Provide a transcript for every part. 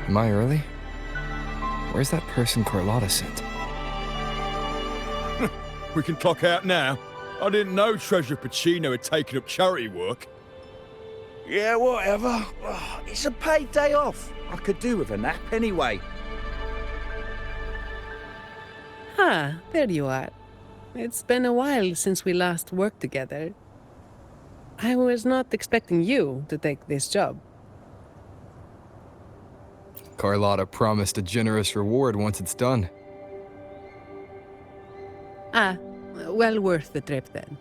Am I early? Where's that person Carlotta sent? We can clock out now. I didn't know Treasurer Pacino had taken up charity work. Yeah, whatever. It's a paid day off. I could do with a nap anyway. Ah, there you are. It's been a while since we last worked together. I was not expecting you to take this job. Carlotta promised a generous reward once it's done. Ah, well worth the trip then.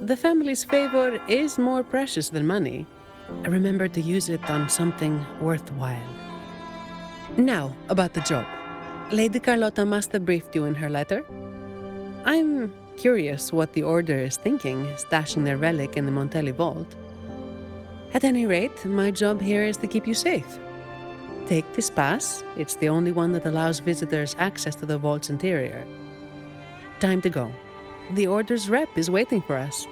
The family's favor is more precious than money. Remember to use it on something worthwhile. Now, about the job. Lady Carlotta must have briefed you in her letter. I'm curious what the Order is thinking, stashing their relic in the Montelli vault. At any rate, my job here is to keep you safe. Take this pass. It's the only one that allows visitors access to the vault's interior. Time to go. The Order's rep is waiting for us.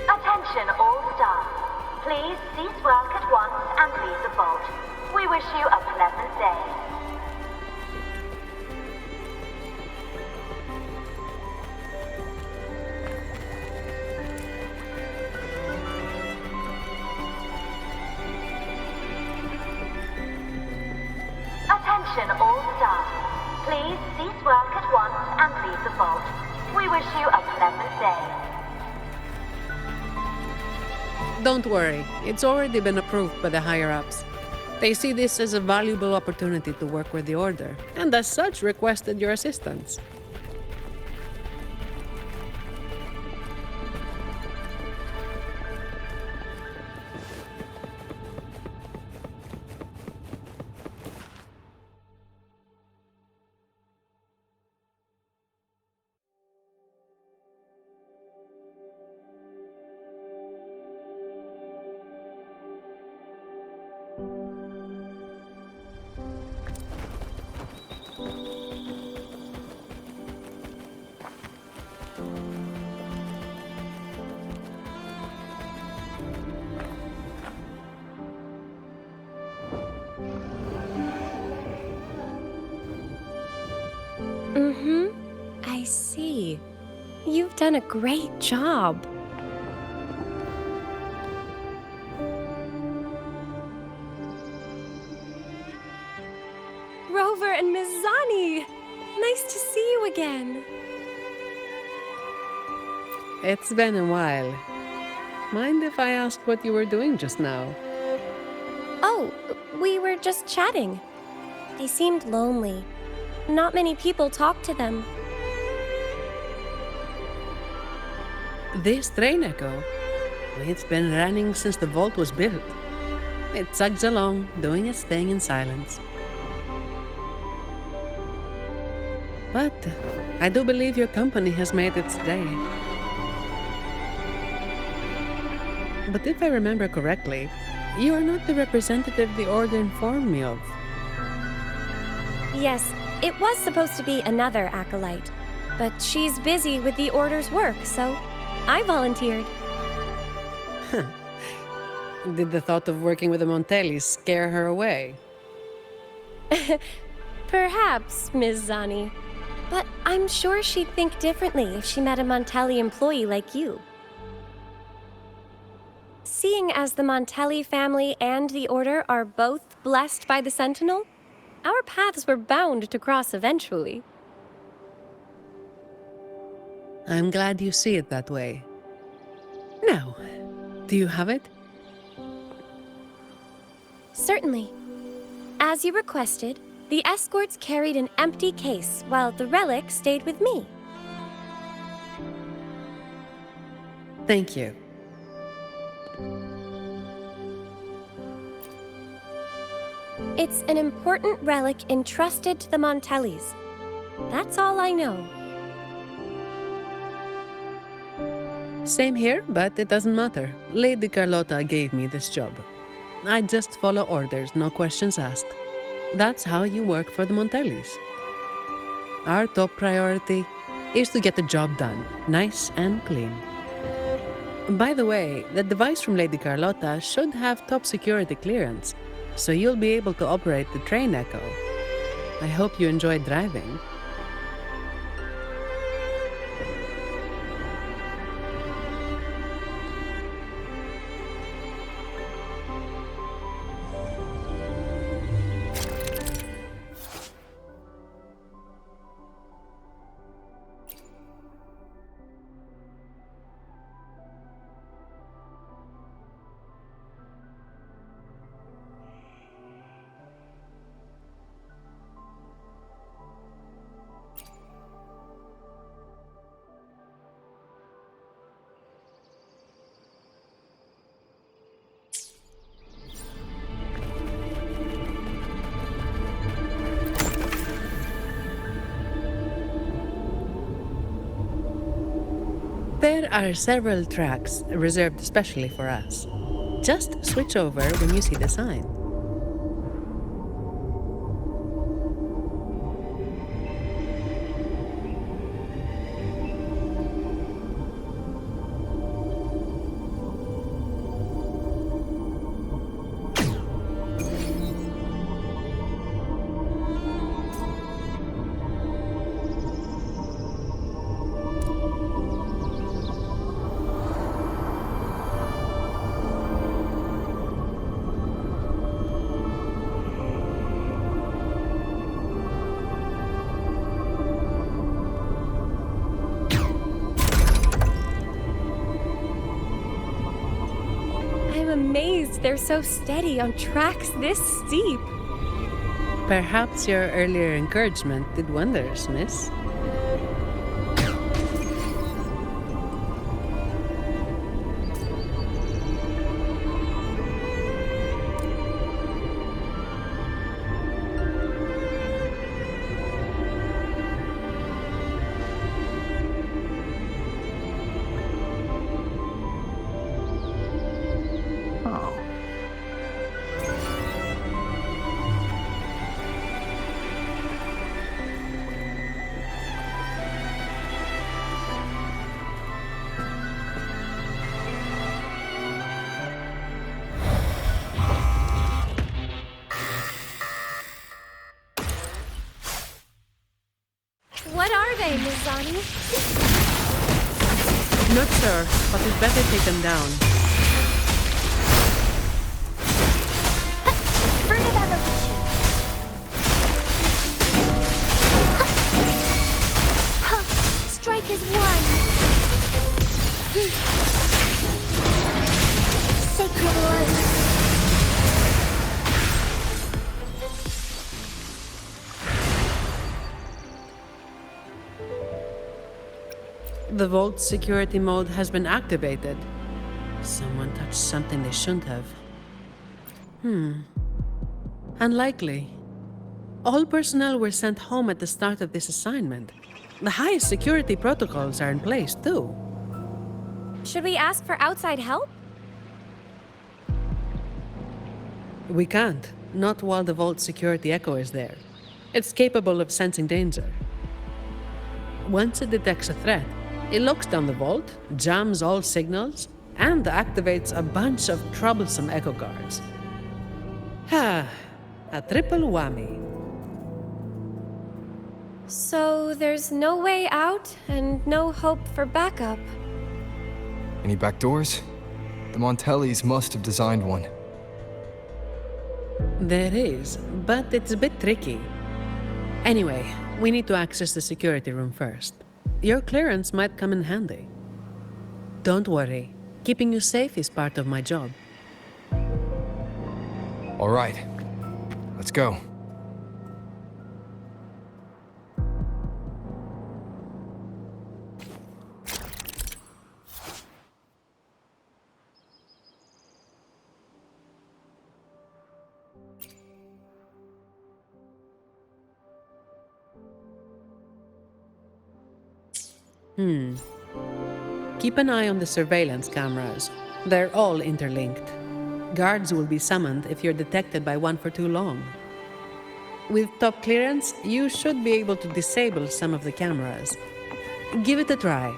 Attention all staff. Please cease work at once and leave the vault. We wish you a pleasant day. Attention all staff. Please cease work at once and leave the vault. We wish you a pleasant day. Don't worry, it's already been approved by the higher-ups. They see this as a valuable opportunity to work with the Order, and as such requested your assistance. I see. You've done a great job. Rover and Miss Zani! Nice to see you again. It's been a while. Mind if I ask what you were doing just now? Oh, we were just chatting. They seemed lonely. Not many people talk to them. This train echo, it's been running since the vault was built. It chugs along, doing its thing in silence. But I do believe your company has made its day. But if I remember correctly, you are not the representative the Order informed me of. Yes, it was supposed to be another acolyte, but she's busy with the Order's work, so I volunteered. Did the thought of working with the Montellis scare her away? Perhaps, Ms. Zani. But I'm sure she'd think differently if she met a Montelli employee like you. seeing as the Montelli family and the Order are both blessed by the Sentinel, our paths were bound to cross eventually. I'm glad you see it that way. Now, do you have it? Certainly. As you requested, the escorts carried an empty case while the relic stayed with me. Thank you. It's an important relic entrusted to the Montellis. That's all I know. Same here, but it doesn't matter. Lady Carlotta gave me this job. I just follow orders, no questions asked. That's how you work for the Montellis. Our top priority is to get the job done, nice and clean. By the way, the device from Lady Carlotta should have top security clearance, so you'll be able to operate the train Echo. I hope you enjoyed driving. There are several tracks reserved especially for us. Just switch over when you see the sign. I'm amazed they're so steady on tracks this steep. Perhaps your earlier encouragement did wonders, miss. What are they, Mizani? Not sure, but we'd better take them down. Furtive evolution. Strike is one. Sacred light. The Vault security mode has been activated. Someone touched something they shouldn't have. Unlikely. All personnel were sent home at the start of this assignment. The highest security protocols are in place, too. Should we ask for outside help? We can't. Not while the Vault security echo is there. It's capable of sensing danger. Once it detects a threat, it locks down the Vault, jams all signals, and activates a bunch of troublesome echo guards. A triple whammy. So there's no way out and no hope for backup. Any back doors? The Montellis must have designed one. There is, but it's a bit tricky. Anyway, we need to access the security room first. Your clearance might come in handy. Don't worry. Keeping you safe is part of my job. All right, let's go. Keep an eye on the surveillance cameras. They're all interlinked. Guards will be summoned if you're detected by one for too long. With top clearance, you should be able to disable some of the cameras. Give it a try.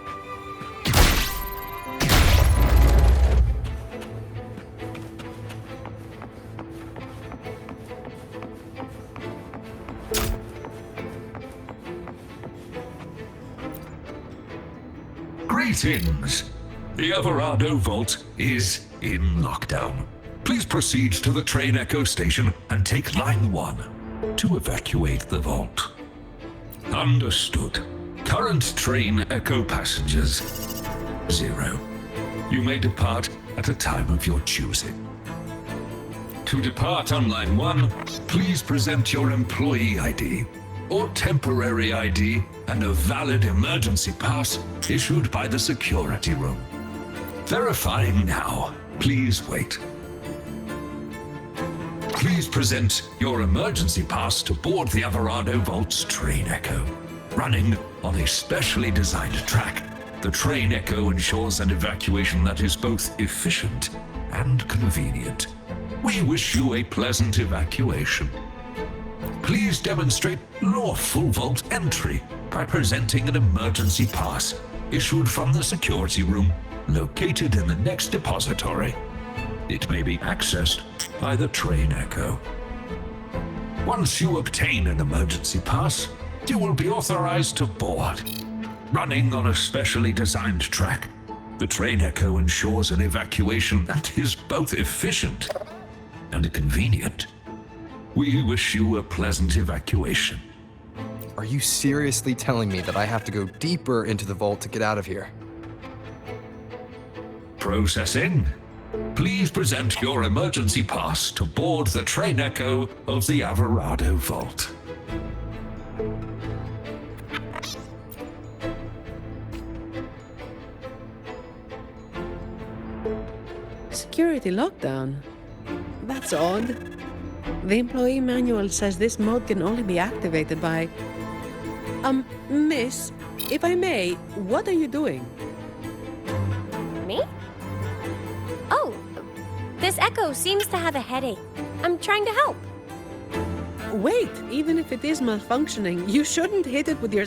Greetings! The Alvarado Vault is in lockdown. Please proceed to the train Echo station and take line 1 to evacuate the vault. Understood. Current train Echo passengers 0. You may depart at a time of your choosing. To depart on line 1, please present your employee ID or temporary ID and a valid emergency pass issued by the security room. Verifying now. Please wait. Please present your emergency pass to board the Alvarado Vault's train Echo. Running on a specially designed track, the train Echo ensures an evacuation that is both efficient and convenient. We wish you a pleasant evacuation. Please demonstrate lawful vault entry by presenting an emergency pass issued from the security room located in the next depository. It may be accessed by the train Echo. Once you obtain an emergency pass, you will be authorized to board. Running on a specially designed track, the train Echo ensures an evacuation that is both efficient and convenient. We wish you a pleasant evacuation. Are you seriously telling me that I have to go deeper into the vault to get out of here? Processing. Please present your emergency pass to board the train Echo of the Alvarado Vault. Security lockdown? That's odd. The employee manual says this mode can only be activated by... Miss, if I may, what are you doing? Me? Oh, this Echo seems to have a headache. I'm trying to help. Wait, even if it is malfunctioning, you shouldn't hit it with your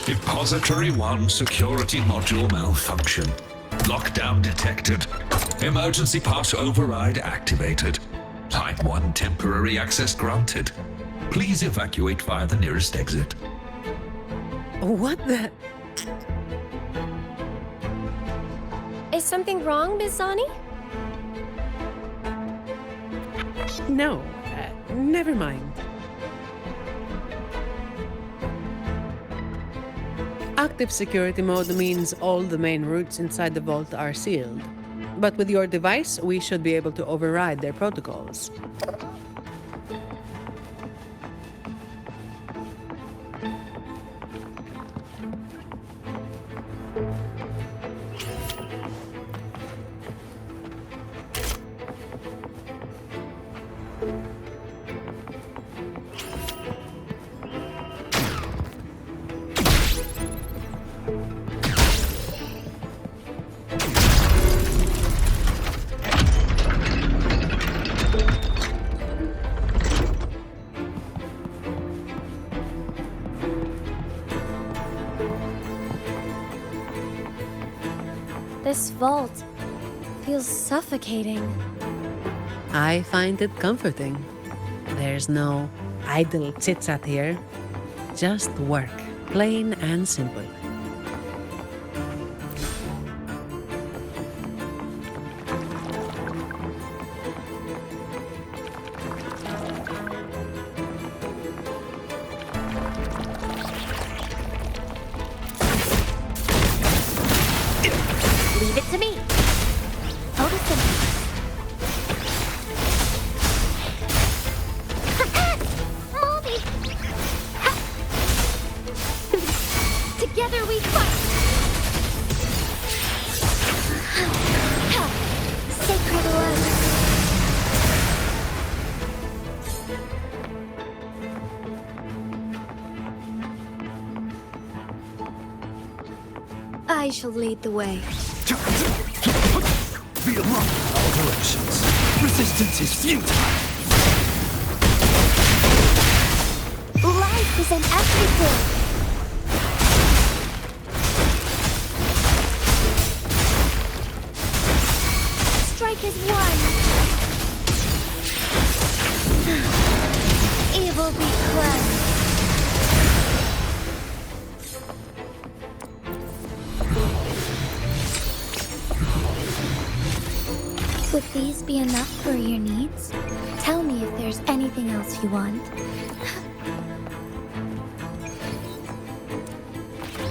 Depository 1 security module malfunction. Lockdown detected. Emergency pass override activated. Line 1 temporary access granted. Please evacuate via the nearest exit. What the... Is something wrong, Miss Zani? No, never mind. Active security mode means all the main routes inside the vault are sealed. But with your device, we should be able to override their protocols. This vault feels suffocating. I find it comforting. There's no idle chit-chat here, just work. Plain and simple. Leave it to me. Photosynthesis. Mommy! Together we fight! Sacred light. I shall lead the way. Be alone in all directions. Resistance is futile. Life is in everything. Strike as one. Evil be cleansed. Would these be enough for your needs? Tell me if there's anything else you want.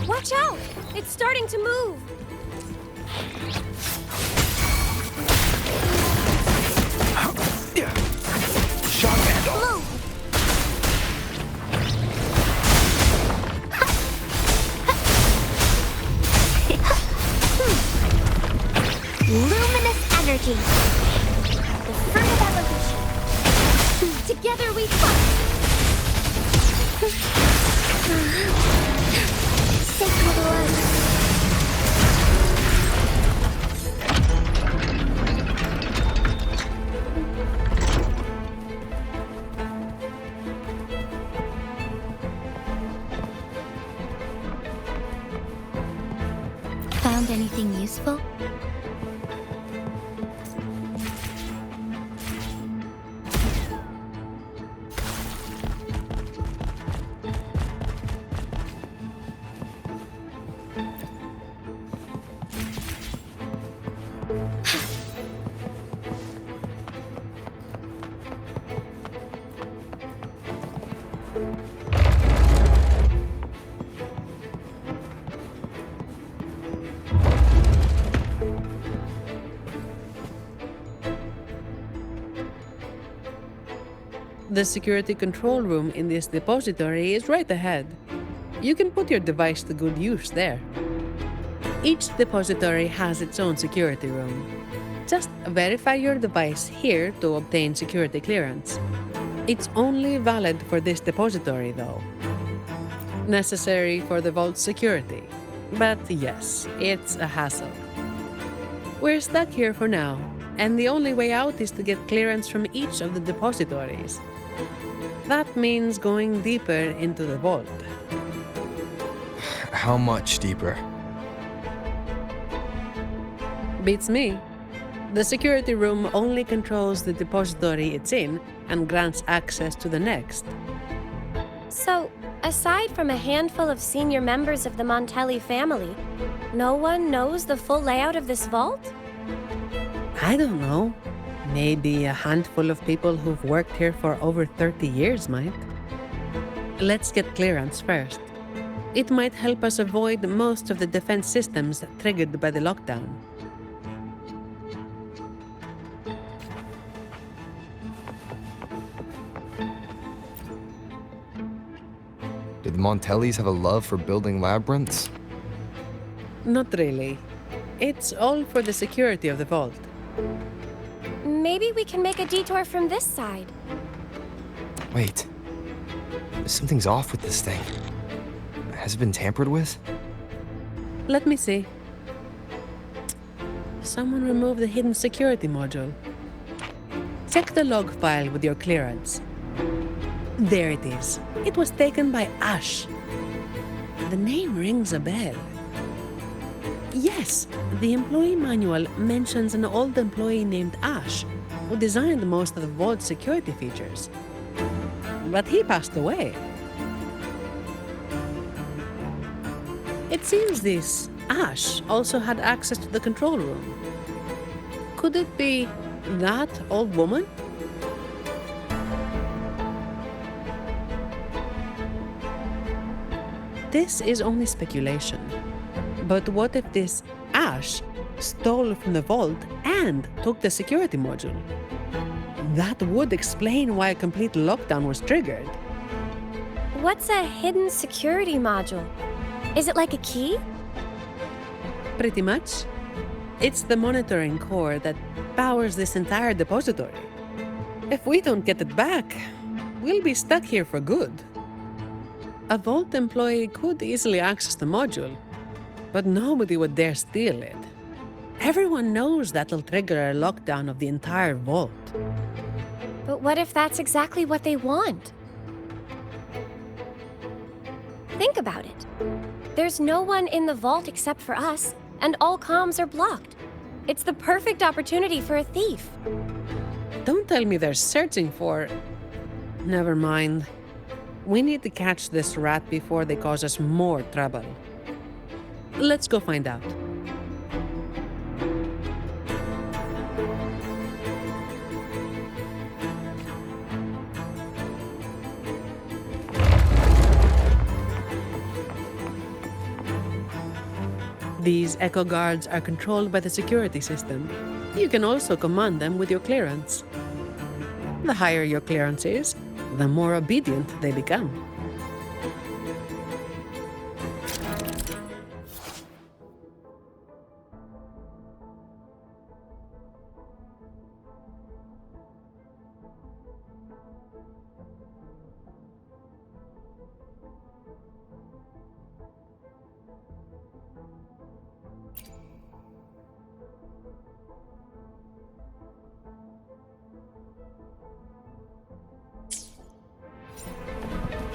Watch out! It's starting to move! Shock handle. Blue! Luminous energy. The fruit of evolution. Together we fight. Sacred light. Found anything useful? The security control room in this depository is right ahead. You can put your device to good use there. Each depository has its own security room. Just verify your device here to obtain security clearance. It's only valid for this depository, though. Necessary for the vault's security. But yes, it's a hassle. We're stuck here for now, and the only way out is to get clearance from each of the depositories. That means going deeper into the vault. How much deeper? Beats me. The security room only controls the depository it's in and grants access to the next. So, aside from a handful of senior members of the Montelli family, no one knows the full layout of this vault? I don't know. Maybe a handful of people who've worked here for over 30 years might. Let's get clearance first. It might help us avoid most of the defense systems triggered by the lockdown. Did the Montellis have a love for building labyrinths? Not really. It's all for the security of the vault. Maybe we can make a detour from this side. Wait. Something's off with this thing. Has it been tampered with? Let me see. Someone removed the hidden security module. Check the log file with your clearance. There it is. It was taken by Ash. The name rings a bell. Yes, the employee manual mentions an old employee named Ash, who designed most of the vault's security features. But he passed away. It seems this Ash also had access to the control room. Could it be that old woman? This is only speculation. But what if this Ash stole from the vault and took the security module? That would explain why a complete lockdown was triggered. What's a hidden security module? Is it like a key? Pretty much. It's the monitoring core that powers this entire depository. If we don't get it back, we'll be stuck here for good. A vault employee could easily access the module, but nobody would dare steal it. Everyone knows that'll trigger a lockdown of the entire vault. But what if that's exactly what they want? Think about it. There's no one in the vault except for us, and all comms are blocked. It's the perfect opportunity for a thief. Don't tell me they're searching for... Never mind. We need to catch this rat before they cause us more trouble. Let's go find out. These Echo Guards are controlled by the security system. You can also command them with your clearance. The higher your clearance is, the more obedient they become.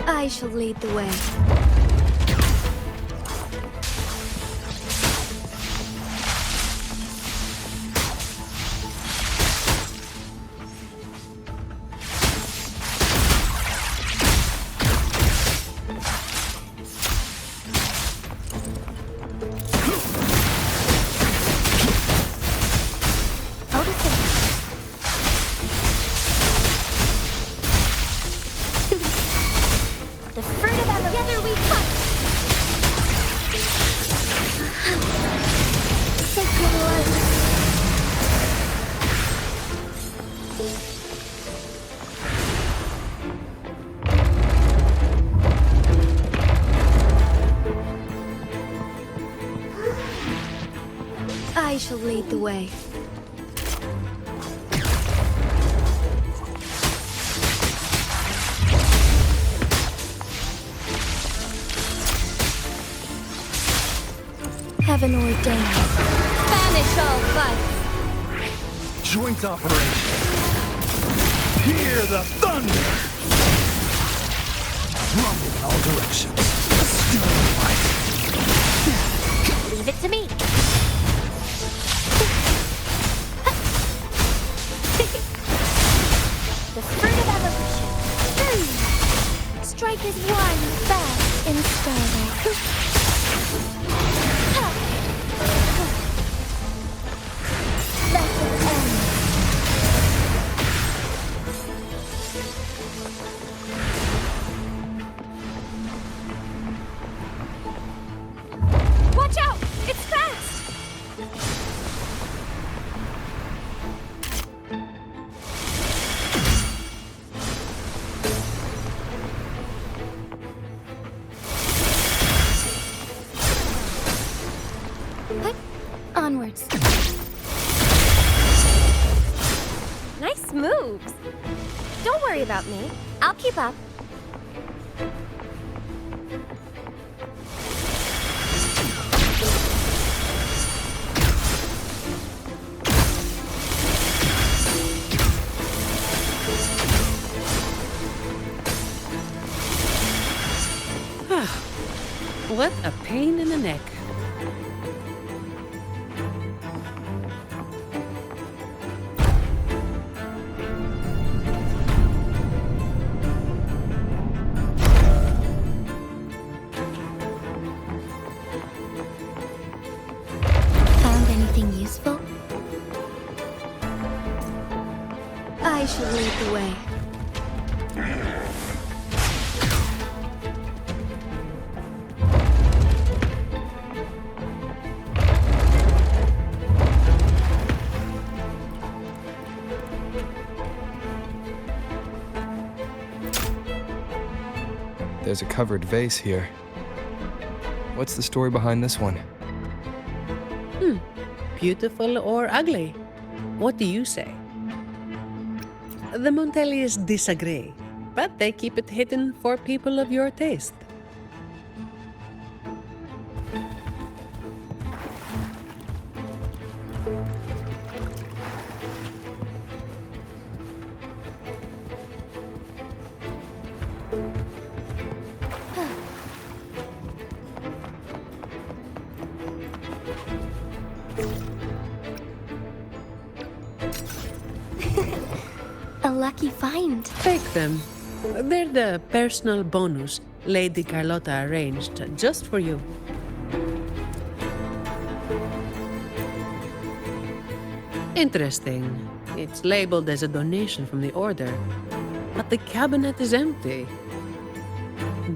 I shall lead the way. The fruit of evolution. Together we fight. Sacred light. I shall lead the way. Heaven ordained. Banish all fights. Joint operation. Hear the thunder. Rumble in all directions. Still fight. Leave it to me. The fruit of evolution. Strike as one fast in starlight. Watch out! It's fast! Onwards. Nice moves. Don't worry about me. I'll keep up. What a pain in the neck. Anything useful? I shall lead the way. There's a covered vase here. What's the story behind this one? Beautiful or ugly? What do you say? The Montellis disagree, but they keep it hidden for people of your taste. A lucky find. Take them. They're the personal bonus Lady Carlotta arranged just for you. Interesting. It's labeled as a donation from the Order, but the cabinet is empty.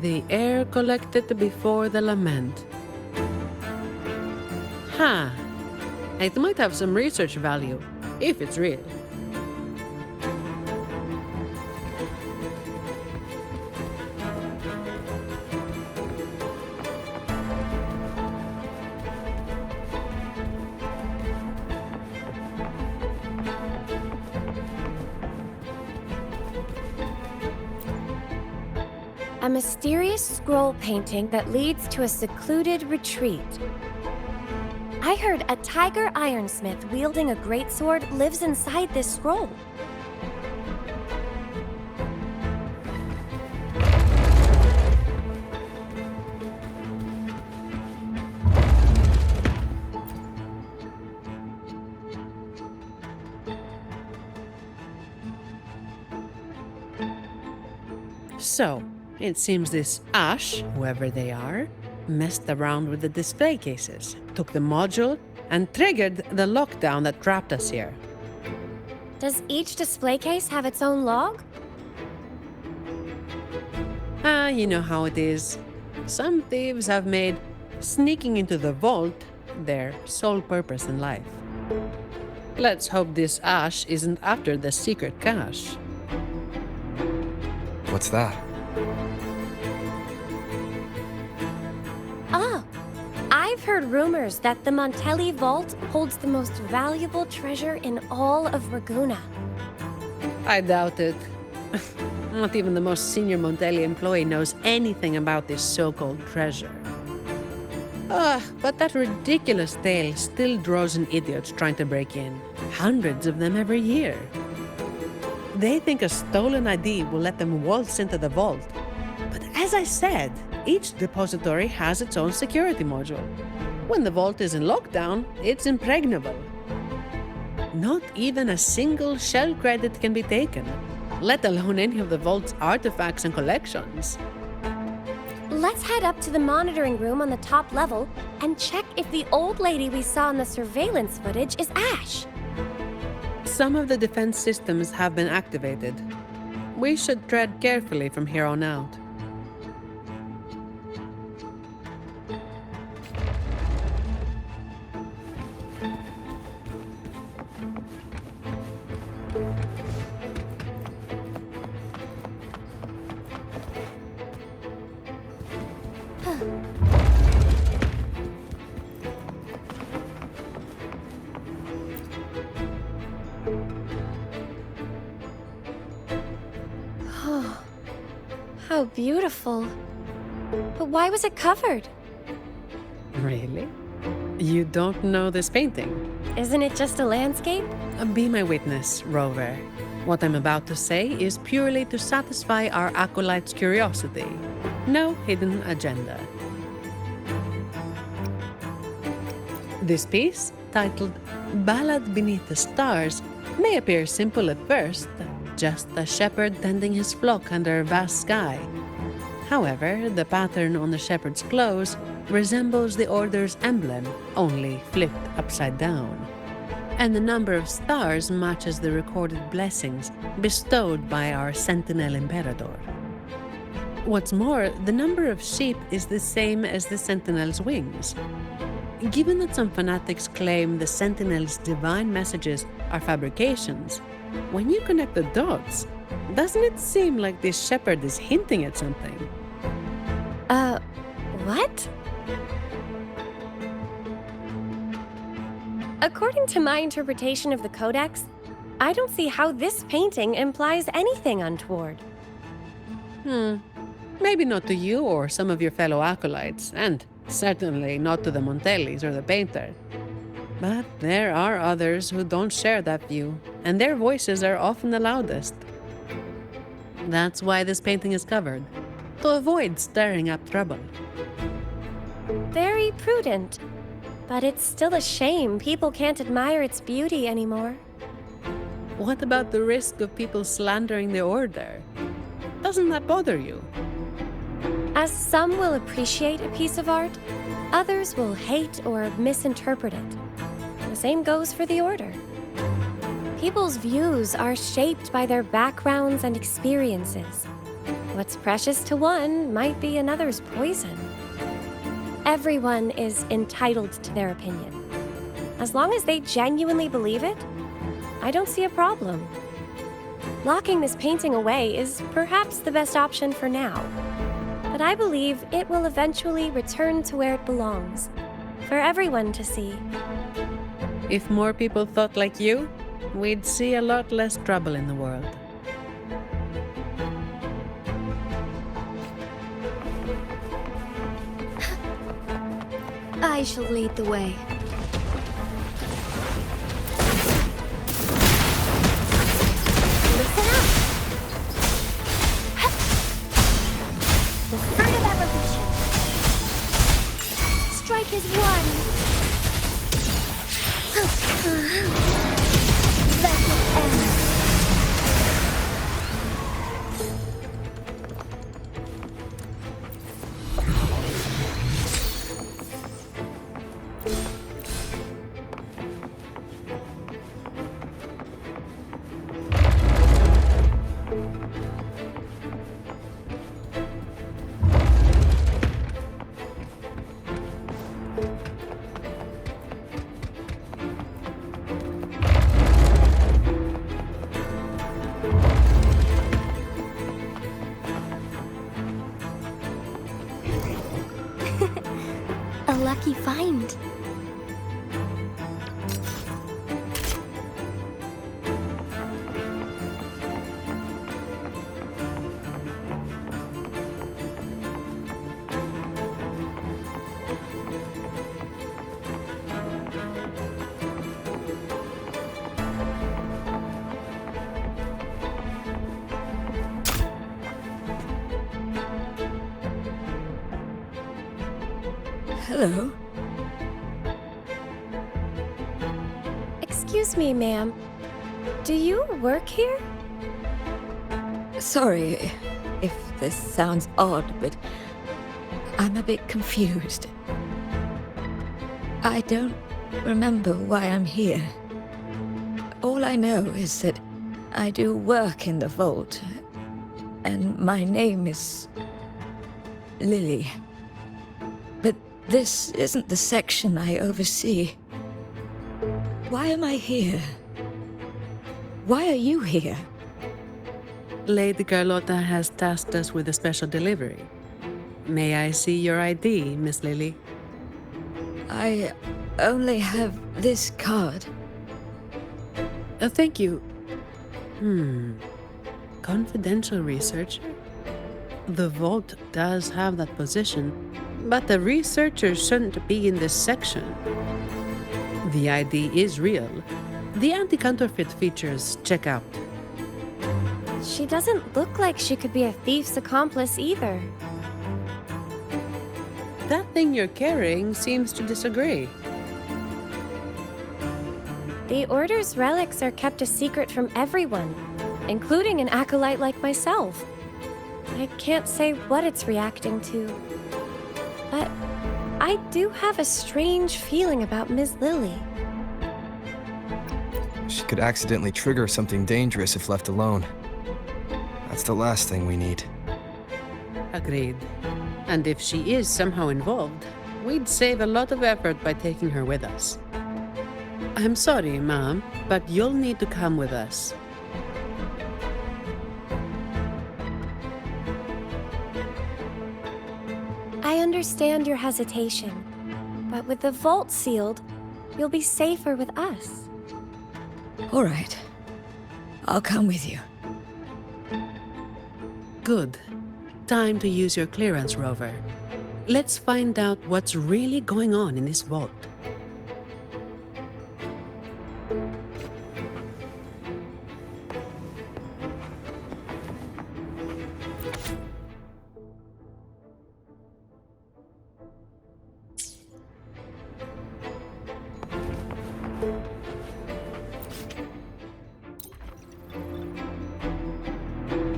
The heir collected before the lament. Huh. It might have some research value, if it's real. A mysterious scroll painting that leads to a secluded retreat. I heard a tiger ironsmith wielding a greatsword lives inside this scroll. So, it seems this Ash, whoever they are, messed around with the display cases, took the module, and triggered the lockdown that trapped us here. Does each display case have its own log? You know how it is. Some thieves have made sneaking into the vault their sole purpose in life. Let's hope this Ash isn't after the secret cache. What's that? Ah, I've heard rumors that the Montelli Vault holds the most valuable treasure in all of Raguna. I doubt it. Not even the most senior Montelli employee knows anything about this so-called treasure. But that ridiculous tale still draws in idiots trying to break in. Hundreds of them every year. They think a stolen ID will let them waltz into the vault. But as I said, each depository has its own security module. When the vault is in lockdown, it's impregnable. Not even a single shell credit can be taken, let alone any of the vault's artifacts and collections. Let's head up to the monitoring room on the top level and check if the old lady we saw in the surveillance footage is Ash. Some of the defense systems have been activated. We should tread carefully from here on out. How beautiful. But why was it covered? Really? You don't know this painting? Isn't it just a landscape? Be my witness, Rover. What I'm about to say is purely to satisfy our acolyte's curiosity. No hidden agenda. This piece, titled Ballad Beneath the Stars, may appear simple at first, just a shepherd tending his flock under a vast sky. However, the pattern on the shepherd's clothes resembles the Order's emblem, only flipped upside down. And the number of stars matches the recorded blessings bestowed by our Sentinel Imperador. What's more, the number of sheep is the same as the Sentinel's wings. Given that some fanatics claim the Sentinel's divine messages are fabrications, when you connect the dots, doesn't it seem like this shepherd is hinting at something? What? According to my interpretation of the Codex, I don't see how this painting implies anything untoward. Maybe not to you or some of your fellow acolytes, and certainly not to the Montellis or the painter. But there are others who don't share that view, and their voices are often the loudest. That's why this painting is covered, to avoid stirring up trouble. Very prudent. But it's still a shame people can't admire its beauty anymore. What about the risk of people slandering the Order? Doesn't that bother you? As some will appreciate a piece of art, others will hate or misinterpret it. The same goes for the Order. People's views are shaped by their backgrounds and experiences. What's precious to one might be another's poison. Everyone is entitled to their opinion. As long as they genuinely believe it, I don't see a problem. Locking this painting away is perhaps the best option for now, but I believe it will eventually return to where it belongs, for everyone to see. If more people thought like you, we'd see a lot less trouble in the world. I shall lead the way. Listen up! The fruit of evolution. Strike as one. Let it end. A lucky find. Hello. Excuse me, ma'am. Do you work here? Sorry if this sounds odd, but I'm a bit confused. I don't remember why I'm here. All I know is that I do work in the vault, and my name is Lily. But this isn't the section I oversee. Why am I here? Why are you here? Lady Carlotta has tasked us with a special delivery. May I see your ID, Miss Lily? I only have this card. Thank you. Confidential researcher? The vault does have that position, but the researcher shouldn't be in this section. The ID is real. The anti-counterfeit features check out. She doesn't look like she could be a thief's accomplice either. That thing you're carrying seems to disagree. The Order's relics are kept a secret from everyone, including an acolyte like myself. I can't say what it's reacting to, but I do have a strange feeling about Ms. Lily. She could accidentally trigger something dangerous if left alone. That's the last thing we need. Agreed. And if she is somehow involved, we'd save a lot of effort by taking her with us. I'm sorry, Mom, but you'll need to come with us. I understand your hesitation, but with the vault sealed, you'll be safer with us. All right. I'll come with you. Good. Time to use your clearance, Rover. Let's find out what's really going on in this vault.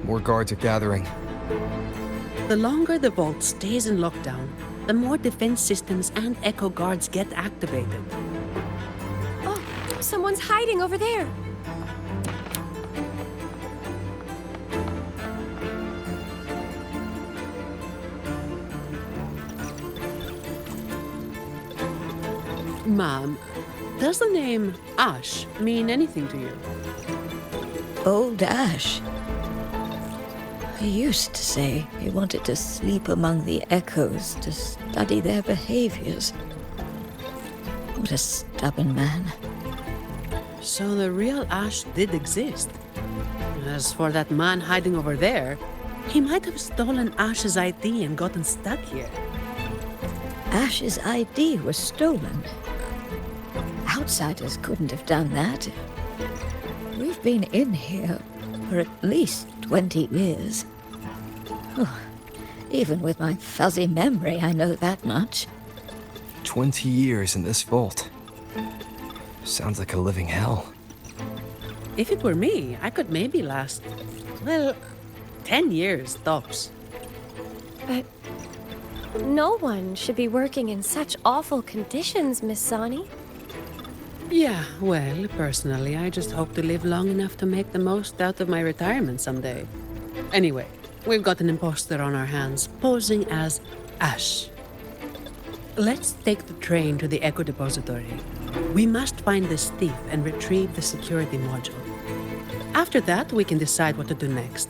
More guards are gathering. The longer the vault stays in lockdown, the more defense systems and echo guards get activated. Oh, someone's hiding over there. Mom, does the name Ash mean anything to you? Old Ash. He used to say he wanted to sleep among the echoes to study their behaviors. What a stubborn man. So the real Ash did exist. As for that man hiding over there, he might have stolen Ash's ID and gotten stuck here. Ash's ID was stolen. Outsiders couldn't have done that. We've been in here for at least 20 years. Oh, even with my fuzzy memory, I know that much. 20 years in this vault. Sounds like a living hell. If it were me, I could maybe last, well, 10 years tops. But no one should be working in such awful conditions, Miss Sani. Yeah, well, personally, I just hope to live long enough to make the most out of my retirement someday. Anyway, we've got an imposter on our hands, posing as Ash. Let's take the train to the Echo Depository. We must find this thief and retrieve the security module. After that, we can decide what to do next.